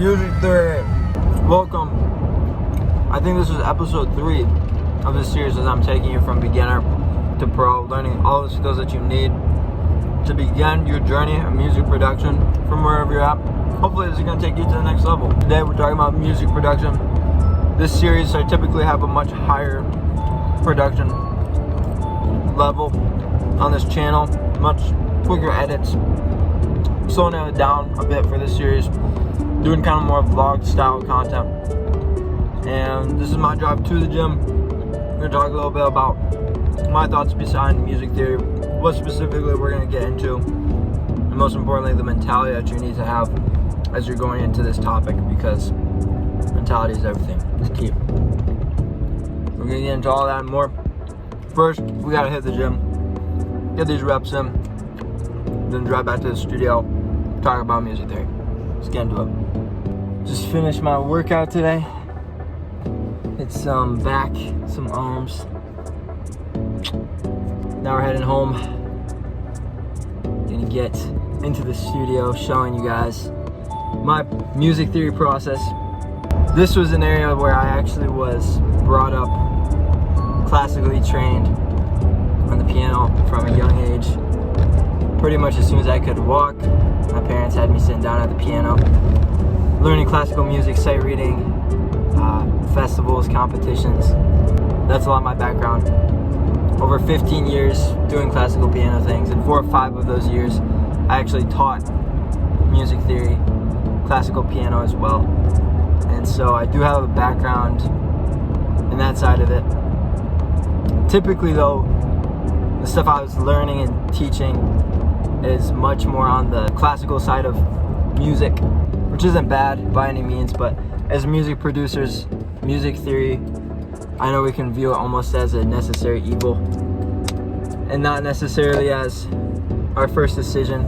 Music theory. Welcome. I think this is episode 3 of this series as I'm taking you from beginner to pro, learning all the skills that you need to begin your journey of music production from wherever you're at. Hopefully this is going to take you to the next level. Today we're talking about music production. This series I typically have a much higher production level on this channel, much quicker edits, slowing it down a bit for this series, doing kind of more vlog style content. And this is my drive to the gym. I'm going to talk a little bit about my thoughts behind music theory, what specifically we're going to get into, and most importantly the mentality that you need to have as you're going into this topic, because mentality is everything. It's key. We're going to get into all that and more. First, we got to hit the gym, get these reps in, then drive back to the studio, talk about music theory. Let's get into it. Just finished my workout today. Hit some back, some arms. Now we're heading home. Gonna get into the studio showing you guys my music theory process. This was an area where I actually was brought up classically trained on the piano from a young age. Pretty much as soon as I could walk, my parents had me sitting down at the piano, learning classical music, sight reading, festivals, competitions. That's a lot of my background. Over 15 years doing classical piano things, and 4 or 5 of those years I actually taught music theory, classical piano as well. And so I do have a background in that side of it. Typically though, the stuff I was learning and teaching is much more on the classical side of music, which isn't bad by any means, but as music producers, music theory, I know we can view it almost as a necessary evil and not necessarily as our first decision.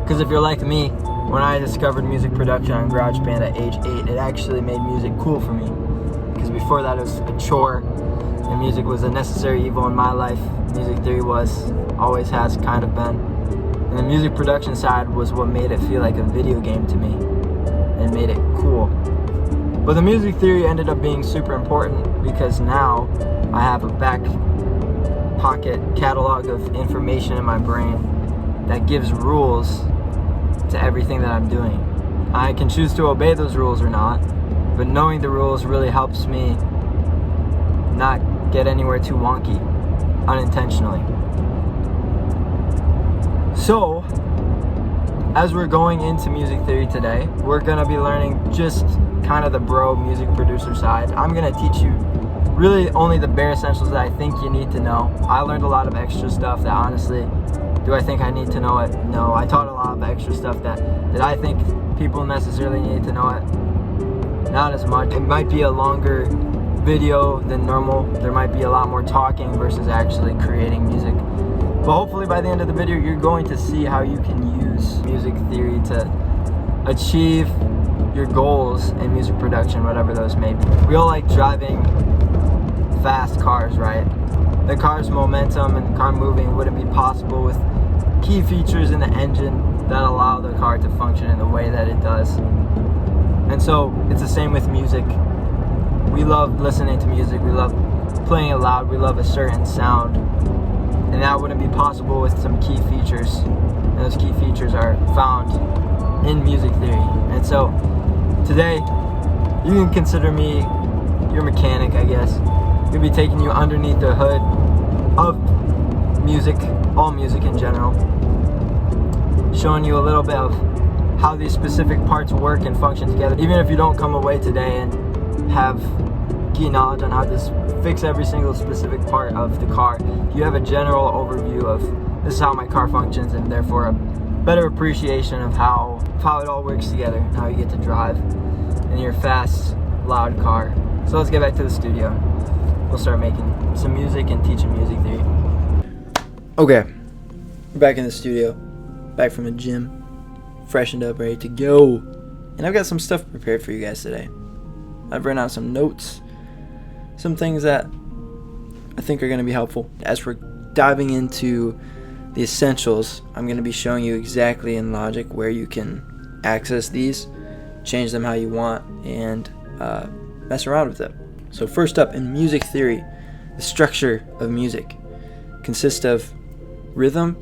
Because if you're like me, when I discovered music production on GarageBand at age 8, it actually made music cool for me. Because before that it was a chore, and music was a necessary evil in my life. Music theory was, always has kind of been. And the music production side was what made it feel like a video game to me and made it cool. But the music theory ended up being super important because now I have a back pocket catalog of information in my brain that gives rules to everything that I'm doing. I can choose to obey those rules or not, but knowing the rules really helps me not get anywhere too wonky unintentionally. So, as we're going into music theory today, we're going to be learning just kind of the bro music producer side. I'm going to teach you really only the bare essentials that I think you need to know. I learned a lot of extra stuff that honestly, do I think I need to know it? No, I taught a lot of extra stuff that I think people necessarily need to know it. Not as much. It might be a longer video than normal. There might be a lot more talking versus actually creating music. But hopefully by the end of the video, you're going to see how you can use music theory to achieve your goals in music production, whatever those may be. We all like driving fast cars, right? The car's momentum and car moving wouldn't be possible with key features in the engine that allow the car to function in the way that it does. And so it's the same with music. We love listening to music, we love playing it loud, we love a certain sound, and that wouldn't be possible with some key features. And those key features are found in music theory. And so today, you can consider me your mechanic, I guess. I'm gonna be taking you underneath the hood of music, all music in general, showing you a little bit of how these specific parts work and function together. Even if you don't come away today and have key knowledge on how to fix every single specific part of the car, you have a general overview of this is how my car functions, and therefore a better appreciation of how it all works together and how you get to drive in your fast, loud car. So let's get back to the studio. We'll start making some music and teaching music theory. Okay, we're back in the studio, back from the gym, freshened up, ready to go. And I've got some stuff prepared for you guys today. I've written out some notes, some things that I think are going to be helpful. As we're diving into the essentials, I'm going to be showing you exactly in Logic where you can access these change them how you want, and mess around with it. So first up, in music theory, the structure of music consists of rhythm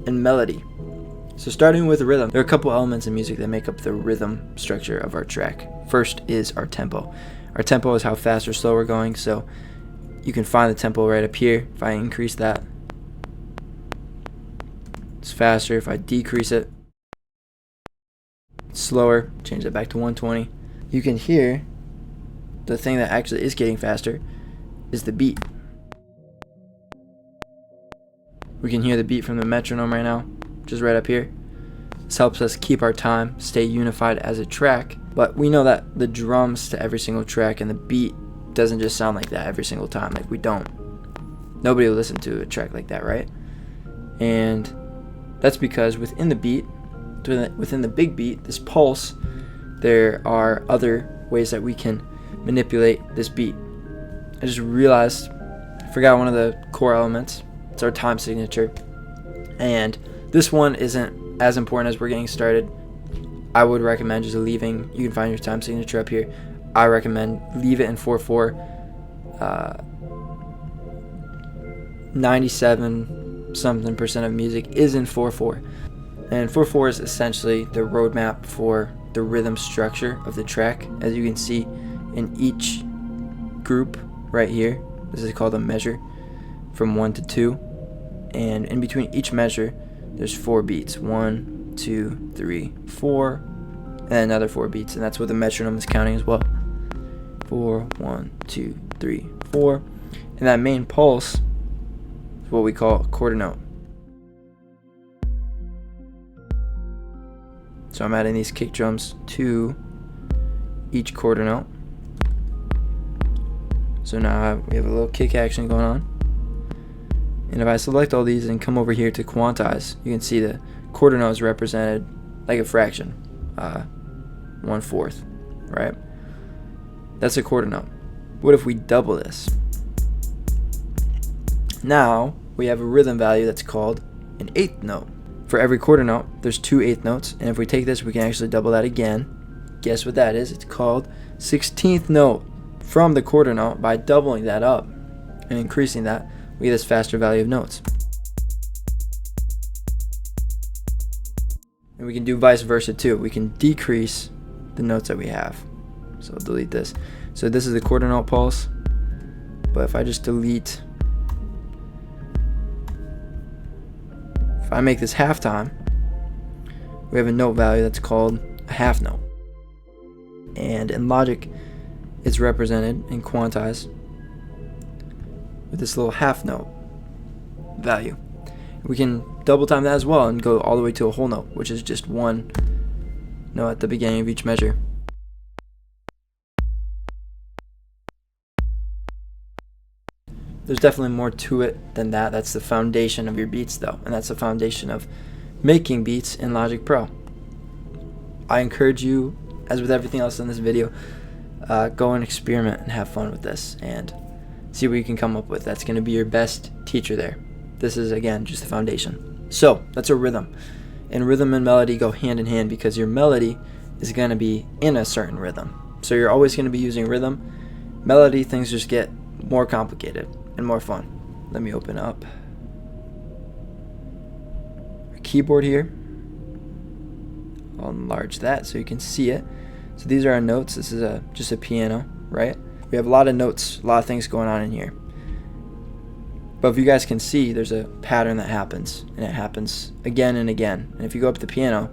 and melody. So starting with rhythm, there are a couple elements in music that make up the rhythm structure of our track. First is our tempo. Our tempo is how fast or slow we're going, so you can find the tempo right up here. If I increase that, it's faster. If I decrease it, it's slower. Change that back to 120. You can hear the thing that actually is getting faster is the beat. We can hear the beat from the metronome right now, which is right up here. This helps us keep our time, stay unified as a track, but we know that the drums to every single track and the beat doesn't just sound like that every single time. Like, we don't. Nobody will listen to a track like that, right? And that's because within the beat, within the big beat, this pulse, there are other ways that we can manipulate this beat. I just realized I forgot one of the core elements. It's our time signature, and this one isn't as important as we're getting started. I would recommend just leaving. You can find your time signature up here. I recommend leave it in 4/4. 97 something % of music is in 4/4, and 4/4 is essentially the roadmap for the rhythm structure of the track. As you can see in each group right here, this is called a measure from 1 to 2, and in between each measure there's 4 beats. 1, 2, 3, 4, and another 4 beats, and that's what the metronome is counting as well. 4, 1, 2, 3, 4, and that main pulse is what we call a quarter note. So I'm adding these kick drums to each quarter note. So now we have a little kick action going on. And if I select all these and come over here to quantize, you can see the quarter note is represented like a fraction, 1/4, right? That's a quarter note. What if we double this? Now we have a rhythm value that's called an eighth note. For every quarter note, there's 2 eighth notes, and if we take this, we can actually double that again. Guess what that is? It's called 16th note. From the quarter note, by doubling that up and increasing that, we get this faster value of notes. And we can do vice versa too. We can decrease the notes that we have. So I'll delete this. So this is the quarter note pulse, but if I just delete, if I make this halftime, we have a note value that's called a half note. And in Logic, it's represented in quantize with this little half note value. We can double time that as well and go all the way to a whole note, which is just 1 note at the beginning of each measure. There's definitely more to it than that. That's the foundation of your beats though, and that's the foundation of making beats in Logic Pro. I encourage you, as with everything else in this video, go and experiment and have fun with this and see what you can come up with. That's going to be your best teacher there. This is, again, just the foundation. So that's a rhythm, and rhythm and melody go hand in hand because your melody is going to be in a certain rhythm. So you're always going to be using rhythm. Melody, things just get more complicated and more fun. Let me open up our keyboard here. I'll enlarge that so you can see it. So these are our notes. This is just a piano, right? We have a lot of notes, a lot of things going on in here. But if you guys can see, there's a pattern that happens, and it happens again and again. And if you go up to the piano,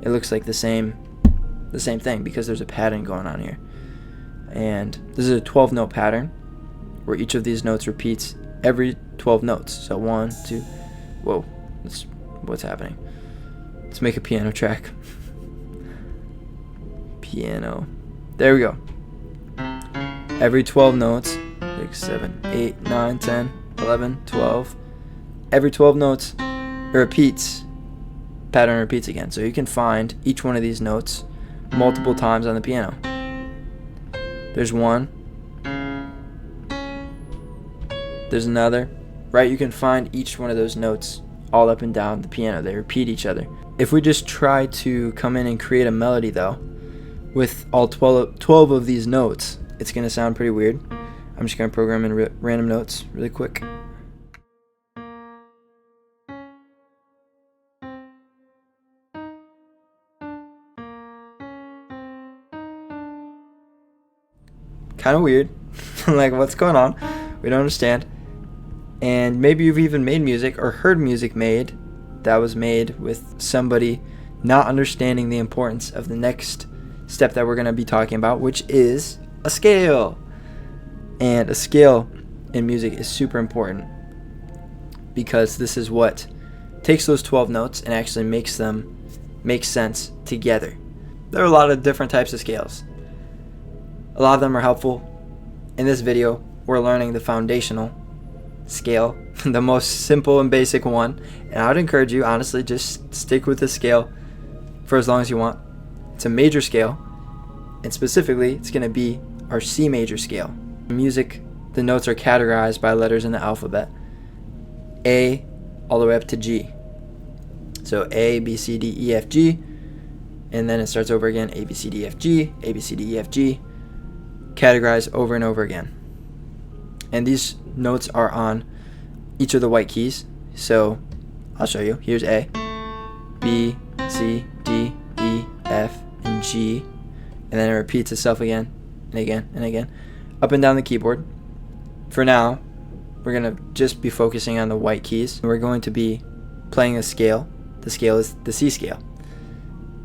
it looks like the same thing because there's a pattern going on here. And this is a 12-note pattern where each of these notes repeats every 12 notes. So 1, 2, whoa, what's happening? Let's make a piano track. Piano. There we go. Every 12 notes, 6, 7, 8, 9, 10, 11, 12. Every 12 notes it repeats, pattern repeats again. So you can find each one of these notes multiple times on the piano. There's one. There's another. Right? You can find each one of those notes all up and down the piano. They repeat each other. If we just try to come in and create a melody though, with all 12 of these notes, it's going to sound pretty weird. I'm just going to program in random notes really quick. Kind of weird. Like, what's going on? We don't understand. And maybe you've even made music or heard music made that was made with somebody not understanding the importance of the next step that we're going to be talking about, which is a scale. And a scale in music is super important because this is what takes those 12 notes and actually makes them make sense together. There are a lot of different types of scales. A lot of them are helpful. In this video, we're learning the foundational scale, the most simple and basic one. And I would encourage you, honestly, just stick with this scale for as long as you want. It's a major scale, and specifically, it's going to be our C major scale. In music, the notes are categorized by letters in the alphabet, A all the way up to G. So A, B, C, D, E, F, G, and then it starts over again, A, B, C, D, F, G, A, B, C, D, E, F, G, categorized over and over again. And these notes are on each of the white keys. So I'll show you. Here's A, B, C, D, E, F, and G. And then it repeats itself again and again and again up and down the keyboard. For now, we're going to just be focusing on the white keys. We're going to be playing a scale. The scale is the C scale.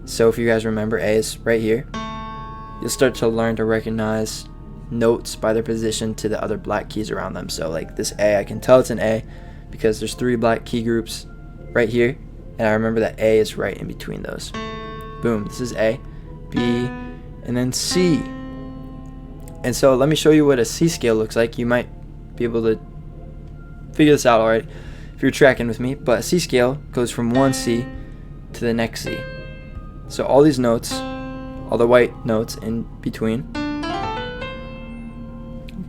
So if you guys remember, A is right here. You'll start to learn to recognize notes by their position to the other black keys around them. So like this A, I can tell it's an A because there's 3 black key groups right here, and I remember that A is right in between those. Boom, this is A, B, and then C. And so let me show you what a C scale looks like. You might be able to figure this out already if you're tracking with me, but a C scale goes from one C to the next C. So all these notes, all the white notes in between,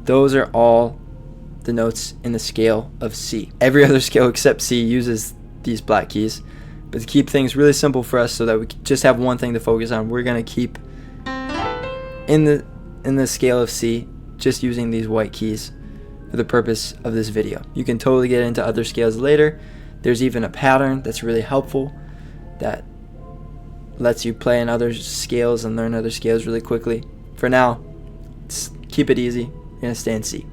those are all the notes in the scale of C. Every other scale except C uses these black keys. But to keep things really simple for us so that we just have one thing to focus on, we're going to keep in the scale of C just using these white keys for the purpose of this video. You can totally get into other scales later. There's even a pattern that's really helpful that lets you play in other scales and learn other scales really quickly. For now, keep it easy. You're going to stay in C.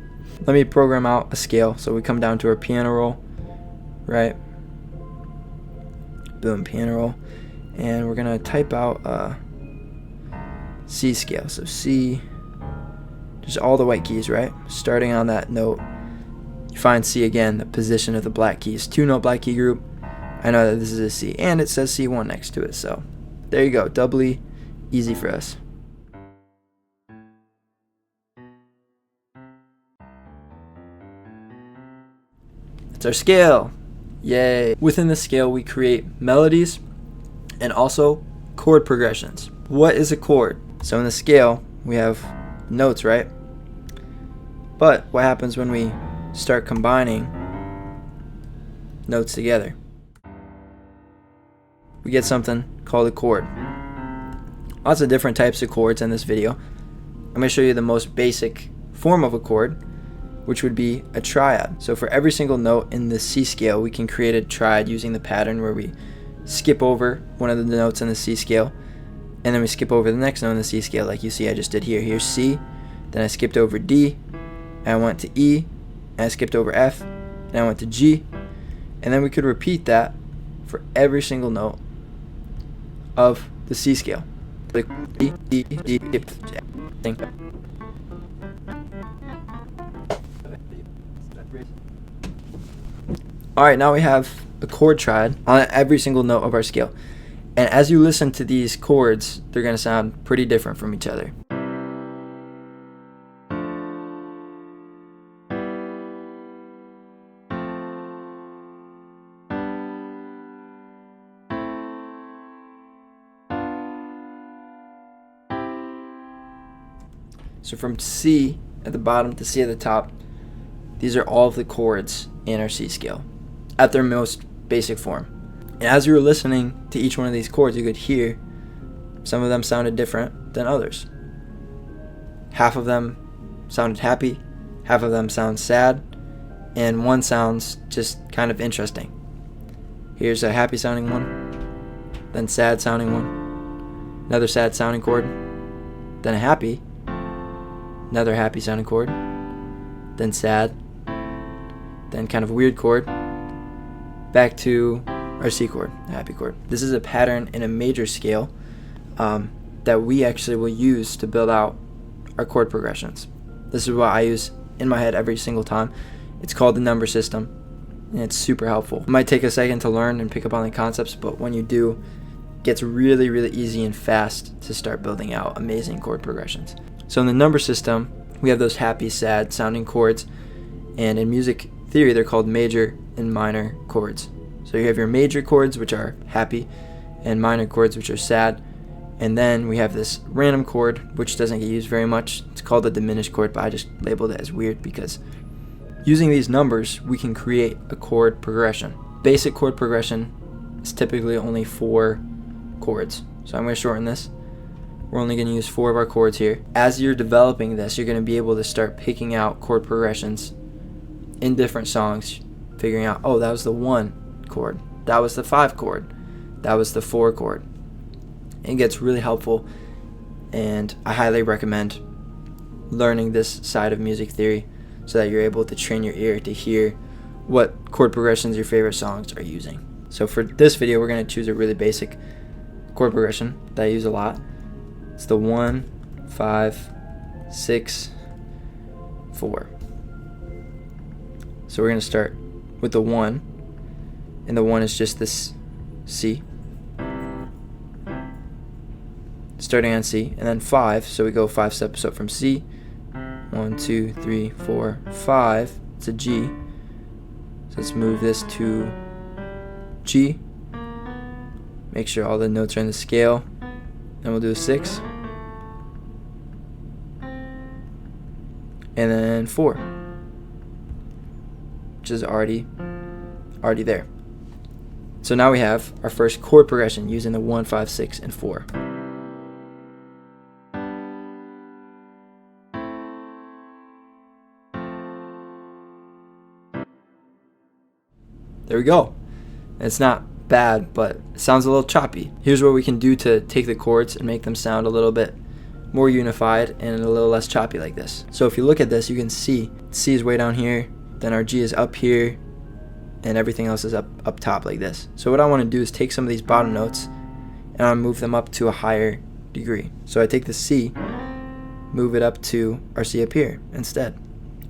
Let me program out a scale. So we come down to our piano roll, right? Boom, piano roll. And we're going to type out a C scale. So C, just all the white keys, right? Starting on that note, you find C again, the position of the black keys. 2-note black key group. I know that this is a C, and it says C1 next to it. So there you go, doubly easy for us. It's our scale. Yay. Within the scale, we create melodies and also chord progressions. What is a chord? So in the scale, we have notes, right? But what happens when we start combining notes together? We get something called a chord. Lots of different types of chords in this video. I'm going to show you the most basic form of a chord, which would be a triad. So for every single note in the C scale, we can create a triad using the pattern where we skip over one of the notes in the C scale, and then we skip over the next note in the C scale, like you see I just did here. Here's C, then I skipped over D, and I went to E, and I skipped over F, and I went to G, and then we could repeat that for every single note of the C scale. Alright, now we have a chord triad on every single note of our scale. And as you listen to these chords, they're going to sound pretty different from each other. So from C at the bottom to C at the top, these are all of the chords in our C scale at their most basic form. And as you were listening to each one of these chords, you could hear some of them sounded different. than others. Half of them sounded happy, half of them sound sad, and one sounds just kind of interesting. Here's a happy sounding one, then sad sounding one, another sad sounding chord, then a happy, another happy sounding chord, then sad, then kind of a weird chord, back to our C chord, a happy chord. This is a pattern in a major scale that we actually will use to build out our chord progressions. This is what I use in my head every single time. It's called the number system, and it's super helpful. It might take a second to learn and pick up on the concepts, but when you do, it gets really, really easy and fast to start building out amazing chord progressions. So in the number system, we have those happy, sad sounding chords, and in music theory, they're called major and minor chords. So you have your major chords, which are happy, and minor chords, which are sad. And then we have this random chord, which doesn't get used very much. It's called the diminished chord, but I just labeled it as weird because using these numbers, we can create a chord progression. Basic chord progression is typically only 4 chords. So I'm going to shorten this. We're only going to use 4 of our chords here. As you're developing this, you're going to be able to start picking out chord progressions in different songs, figuring out, oh, that was the 1 chord, that was the 5 chord, that was the 4 chord. It gets really helpful, and I highly recommend learning this side of music theory so that you're able to train your ear to hear what chord progressions your favorite songs are using. So for this video, we're going to choose a really basic chord progression that I use a lot. It's the 1, 5, 6, 4. So we're going to start with the 1, and the 1 is just this C, starting on C, and then 5, so we go 5 steps up from C. 1, 2, 3, 4, 5. It's a G. So let's move this to G. Make sure all the notes are in the scale. Then we'll do a 6. And then 4, which is already there. So now we have our first chord progression using the 1, 5, 6, and 4. There we go. It's not bad, but it sounds a little choppy. Here's what we can do to take the chords and make them sound a little bit more unified and a little less choppy like this. So if you look at this, you can see C is way down here, then our G is up here, and everything else is up top like this. So what I want to do is take some of these bottom notes and I'll move them up to a higher degree. So I take the C, move it up to our C up here instead.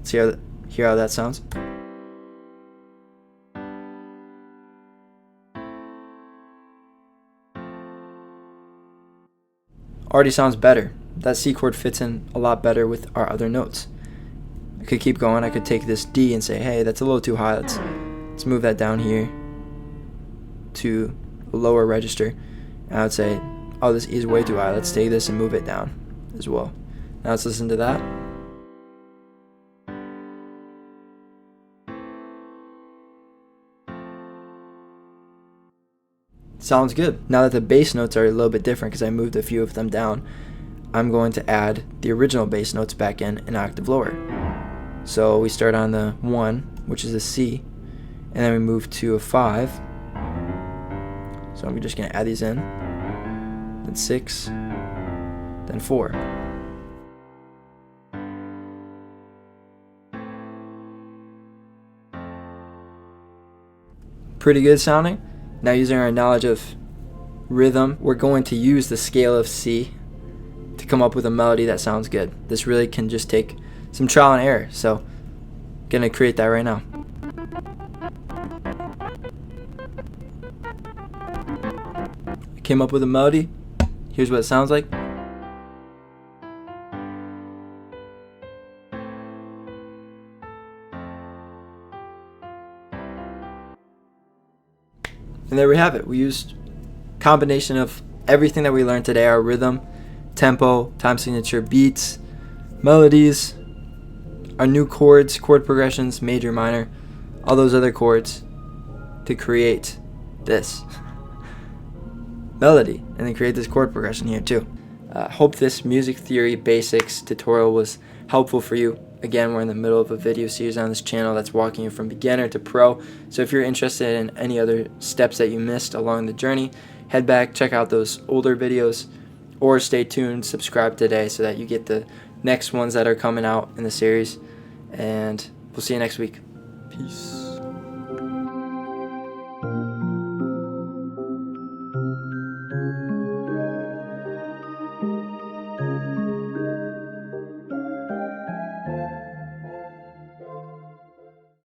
Hear how that sounds? Already sounds better. That C chord fits in a lot better with our other notes. I could keep going. I could take this D and say, hey, that's a little too high. Let's move that down here to a lower register. And I would say, oh, this E is way too high. Let's take this and move it down as well. Now let's listen to that. Sounds good. Now that the bass notes are a little bit different because I moved a few of them down, I'm going to add the original bass notes back in an octave lower. So we start on the 1, which is a C, and then we move to a 5. So I'm just going to add these in. Then 6, then 4. Pretty good sounding. Now, using our knowledge of rhythm, we're going to use the scale of C to come up with a melody that sounds good. This really can just take some trial and error, so I'm going to create that right now. I came up with a melody. Here's what it sounds like. And there we have it. We used a combination of everything that we learned today: our rhythm, tempo, time signature, beats, melodies, our new chords, chord progressions, major, minor, all those other chords to create this melody, and then create this chord progression here too. Hope this music theory basics tutorial was helpful for you. Again, we're in the middle of a video series on this channel that's walking you from beginner to pro. So if you're interested in any other steps that you missed along the journey, head back, check out those older videos, or stay tuned, subscribe today so that you get the next ones that are coming out in the series. And we'll see you next week. Peace.